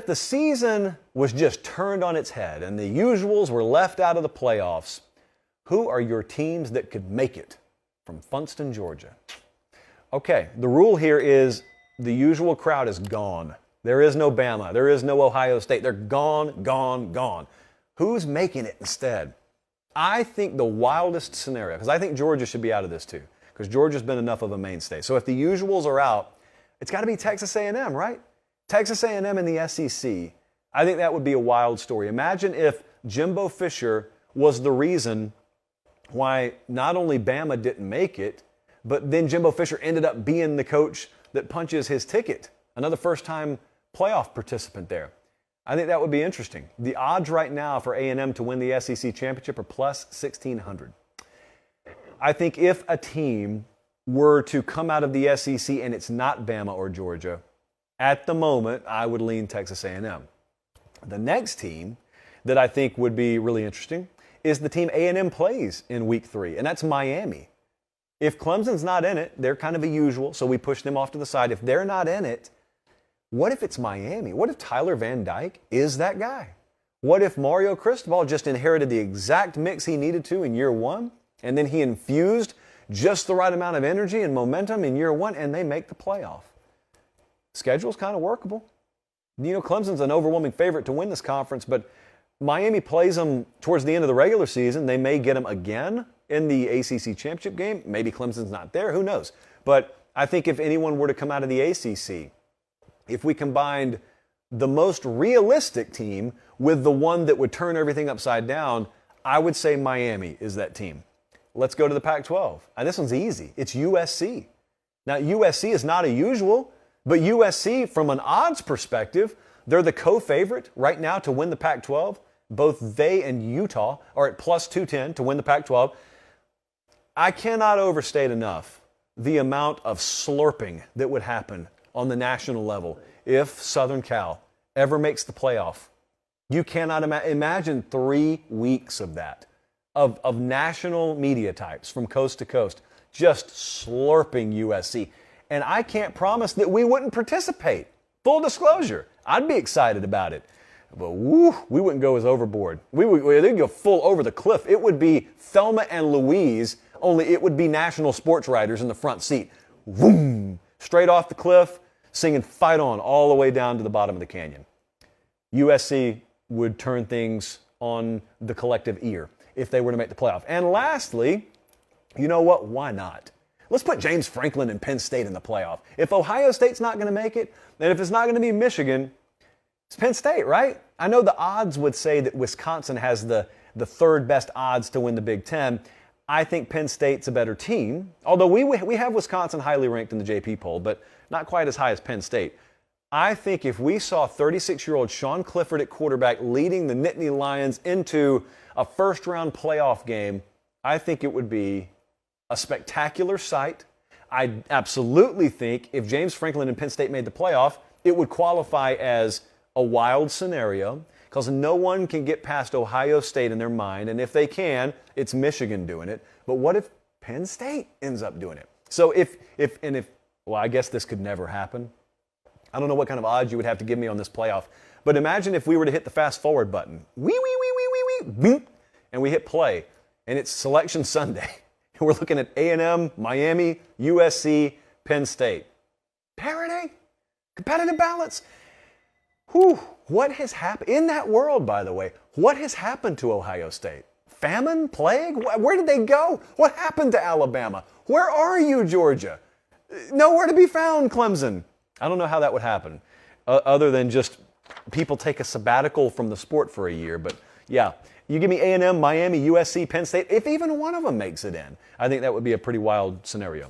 if the season was just turned on its head and the usuals were left out of the playoffs, who are your teams that could make it from Funston, Georgia? Okay, the rule here is the usual crowd is gone. There is no Bama. There is no Ohio State. They're gone, gone, gone. Who's making it instead? I think the wildest scenario, because I think Georgia should be out of this too, because Georgia's been enough of a mainstay. So if the usuals are out, it's got to be Texas A&M, right? Texas A&M in the SEC. I think that would be a wild story. Imagine if Jimbo Fisher was the reason why not only Bama didn't make it, but then Jimbo Fisher ended up being the coach that punches his ticket. Another first-time playoff participant there. I think that would be interesting. The odds right now for A&M to win the SEC championship are plus 1,600. I think if a team were to come out of the SEC and it's not Bama or Georgia, at the moment, I would lean Texas A&M. The next team that I think would be really interesting is the team A&M plays in Week 3, and that's Miami. If Clemson's not in it, they're kind of a usual, so we push them off to the side. If they're not in it, what if it's Miami? What if Tyler Van Dyke is that guy? What if Mario Cristobal just inherited the exact mix he needed to in year 1, and then he infused just the right amount of energy and momentum in year 1, and they make the playoff? Schedule's kind of workable. You know, Clemson's an overwhelming favorite to win this conference, but Miami plays them towards the end of the regular season. They may get them again in the ACC championship game. Maybe Clemson's not there. Who knows? But I think if anyone were to come out of the ACC, if we combined the most realistic team with the one that would turn everything upside down, I would say Miami is that team. Let's go to the Pac-12. And this one's easy. It's USC. Now, USC is not a usual, but USC, from an odds perspective, they're the co-favorite right now to win the Pac-12. Both they and Utah are at plus 210 to win the Pac-12. I cannot overstate enough the amount of slurping that would happen on the national level if Southern Cal ever makes the playoff. You cannot imagine 3 weeks of that, of national media types from coast to coast, just slurping USC. And I can't promise that we wouldn't participate. Full disclosure, I'd be excited about it. But woo, we wouldn't go as overboard. They'd go full over the cliff. It would be Thelma and Louise, only it would be national sports writers in the front seat. Boom, straight off the cliff, singing Fight On all the way down to the bottom of the canyon. USC would turn things on the collective ear if they were to make the playoff. And lastly, you know what? Why not? Let's put James Franklin and Penn State in the playoff. If Ohio State's not going to make it, and if it's not going to be Michigan, it's Penn State, right? I know the odds would say that Wisconsin has the third best odds to win the Big Ten. I think Penn State's a better team, although we have Wisconsin highly ranked in the JP poll, but not quite as high as Penn State. I think if we saw 36-year-old Sean Clifford at quarterback leading the Nittany Lions into a first-round playoff game, I think it would be a spectacular sight. I absolutely think if James Franklin and Penn State made the playoff, it would qualify as a wild scenario because no one can get past Ohio State in their mind, and if they can, it's Michigan doing it. But what if Penn State ends up doing it? So well, I guess this could never happen. I don't know what kind of odds you would have to give me on this playoff, but imagine if we were to hit the fast forward button, beep, and we hit play, and it's Selection Sunday. We're looking at A&M, Miami, USC, Penn State. Parity, competitive balance. Whew, what has happened in that world, by the way? What has happened to Ohio State? Famine? Plague? Where did they go? What happened to Alabama? Where are you, Georgia? Nowhere to be found, Clemson. I don't know how that would happen, other than just people take a sabbatical from the sport for a year. But yeah, you give me A&M, Miami, USC, Penn State, if even one of them makes it in, I think that would be a pretty wild scenario.